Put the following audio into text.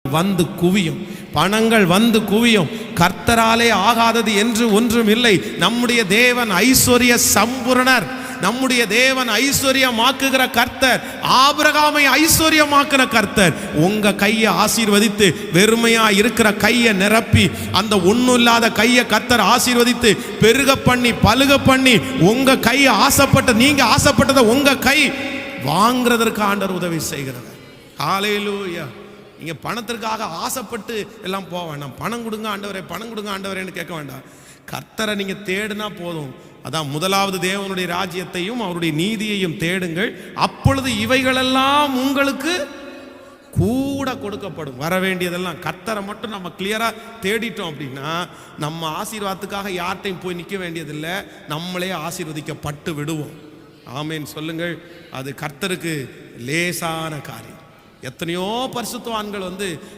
வந்து குவியும், பணங்கள் வந்து குவியும். கர்த்தராலே ஆகாதது என்று ஒன்றும் இல்லை. நம்முடைய தேவன் ஐஸ்வர்ய சம்பூரணர். நம்முடைய தேவன் ஐஸ்வர்யமாக்குகிற கர்த்தர். ஆபிரகாமை ஐஸ்வர்யமாக்குற கர்த்தர். உங்க கையை ஆசீர்வதித்து வெறுமையா இருக்கிற கையை நிரப்பி அந்த ஒன்றும் இல்லாத கையை கர்த்தர் ஆசீர்வதித்து பெருக பண்ணி பலுக பண்ணி உங்க கையை ஆசைப்பட்ட நீங்க ஆசைப்பட்டதை உங்க கை வாங்குறதற்கு ஆண்டவர் உதவி செய்கிறது. ஹல்லேலூயா. நீங்க பணத்திற்காக ஆசைப்பட்டு எல்லாம் போக வேண்டாம். பணம் கொடுங்க ஆண்டவரே, பணம் கொடுங்க ஆண்டவரேன்னு கேட்க வேண்டாம். கர்த்தரை நீங்க தேடினா போதும். அதான் முதலாவது தேவனுடைய ராஜ்யத்தையும் அவருடைய நீதியையும் தேடுங்கள், அப்பொழுது இவைகளெல்லாம் உங்களுக்கு கூட கொடுக்கப்படும். வர வேண்டியதெல்லாம் கர்த்தரை மட்டும் நம்ம கிளியரா தேடிட்டோம் அப்படின்னா நம்ம ஆசீர்வாதத்துக்காக யார்ட்டையும் போய் நிற்க வேண்டியதில்லை. நம்மளே ஆசீர்வதிக்கப்பட்டு விடுவோம். ஆமேன் சொல்லுங்கள். அது கர்த்தருக்கு லேசான காரியம். எத்தனையோ பரிசுத்தவான்கள்